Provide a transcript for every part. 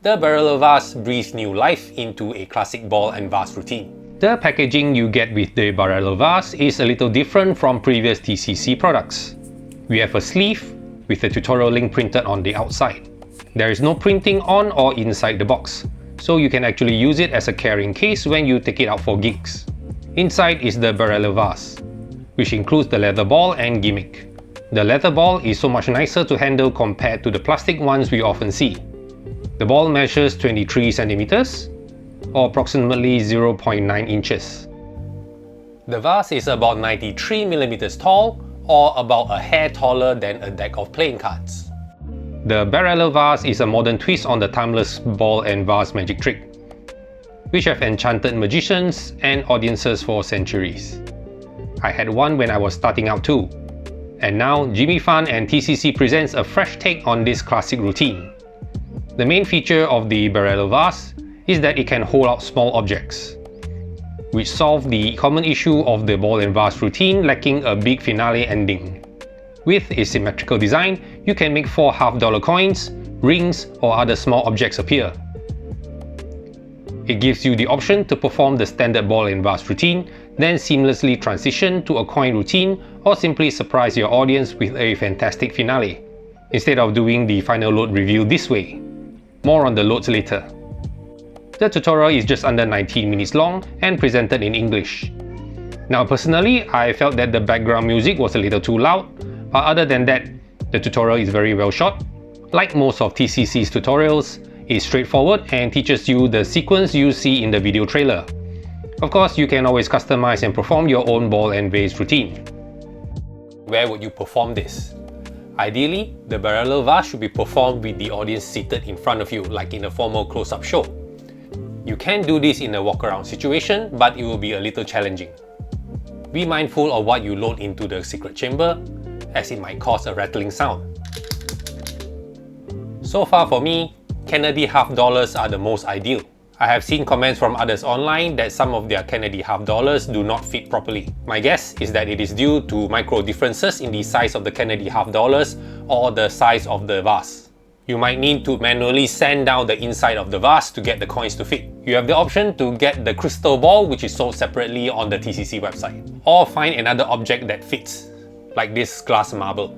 the Barallel Vase breathes new life into a classic ball and vase routine. The packaging you get with the Barallel Vase is a little different from previous TCC products. We have a sleeve with a tutorial link printed on the outside. There is no printing on or inside the box, so you can actually use it as a carrying case when you take it out for gigs. Inside is the Barallel Vase, which includes the leather ball and gimmick. The leather ball is so much nicer to handle compared to the plastic ones we often see. The ball measures 23 centimeters, or approximately 0.9 inches. The vase is about 93 millimeters tall, or about a hair taller than a deck of playing cards. The Barallel Vase is a modern twist on the timeless ball and vase magic trick, which have enchanted magicians and audiences for centuries. I had one when I was starting out too, and now Jimmy Fan and TCC presents a fresh take on this classic routine. The main feature of the Barallel Vase is that it can hold out small objects, which solve the common issue of the ball and vase routine lacking a big finale ending. With a symmetrical design, you can make 4 half-dollar coins, rings, or other small objects appear. It gives you the option to perform the standard ball and vase routine, then seamlessly transition to a coin routine, or simply surprise your audience with a fantastic finale, instead of doing the final load reveal this way. More on the loads later. The tutorial is just under 19 minutes long and presented in English. Now personally, I felt that the background music was a little too loud, but other than that, the tutorial is very well shot. Like most of TCC's tutorials, it's straightforward and teaches you the sequence you see in the video trailer. Of course, you can always customize and perform your own ball and vase routine. Where would you perform this? Ideally, the Barallel Vase should be performed with the audience seated in front of you, like in a formal close-up show. You can do this in a walk-around situation, but it will be a little challenging. Be mindful of what you load into the secret chamber, as it might cause a rattling sound. So far for me, Kennedy half dollars are the most ideal. I have seen comments from others online that some of their Kennedy half dollars do not fit properly. My guess is that it is due to micro differences in the size of the Kennedy half dollars or the size of the vase. You might need to manually sand down the inside of the vase to get the coins to fit. You have the option to get the crystal ball, which is sold separately on the TCC website, or find another object that fits, like this glass marble.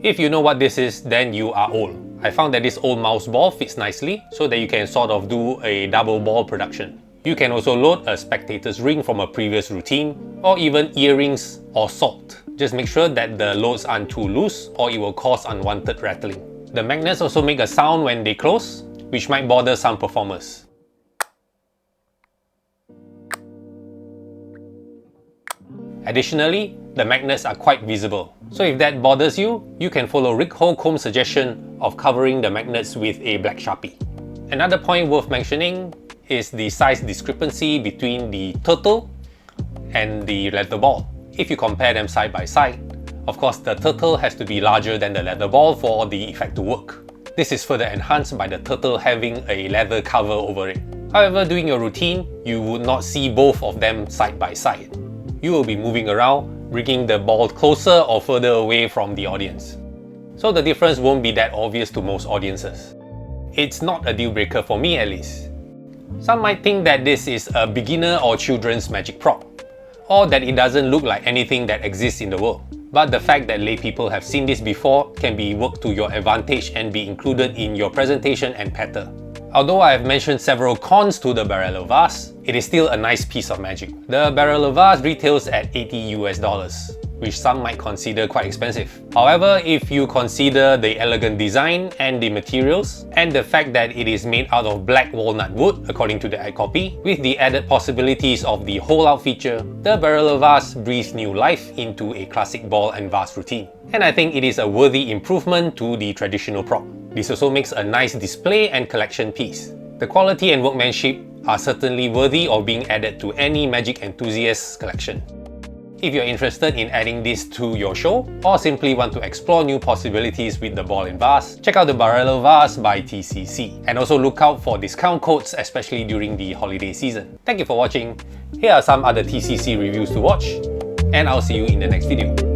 If you know what this is, then you are old. I found that this old mouse ball fits nicely so that you can sort of do a double ball production. You can also load a spectator's ring from a previous routine, or even earrings or salt. Just make sure that the loads aren't too loose or it will cause unwanted rattling. The magnets also make a sound when they close, which might bother some performers. Additionally, the magnets are quite visible, so if that bothers you, you can follow Rick Holcomb's suggestion of covering the magnets with a black Sharpie. Another point worth mentioning is the size discrepancy between the turtle and the leather ball. If you compare them side by side, of course the turtle has to be larger than the leather ball for the effect to work. This is further enhanced by the turtle having a leather cover over it. However, doing your routine, you would not see both of them side by side. You will be moving around, bringing the ball closer or further away from the audience. So the difference won't be that obvious to most audiences. It's not a deal breaker for me at least. Some might think that this is a beginner or children's magic prop, or that it doesn't look like anything that exists in the world. But the fact that lay people have seen this before can be worked to your advantage and be included in your presentation and patter. Although I have mentioned several cons to the Barallel Vase, it is still a nice piece of magic. The Barallel Vase retails at $80 which some might consider quite expensive. However, if you consider the elegant design and the materials, and the fact that it is made out of black walnut wood according to the ad copy, with the added possibilities of the hole-out feature, the Barallel Vase breathes new life into a classic ball and vase routine. And I think it is a worthy improvement to the traditional prop. This also makes a nice display and collection piece. The quality and workmanship are certainly worthy of being added to any magic enthusiast's collection. If you're interested in adding this to your show, or simply want to explore new possibilities with the ball and vase, check out the Barallel Vase by TCC. And also look out for discount codes, especially during the holiday season. Thank you for watching. Here are some other TCC reviews to watch, and I'll see you in the next video.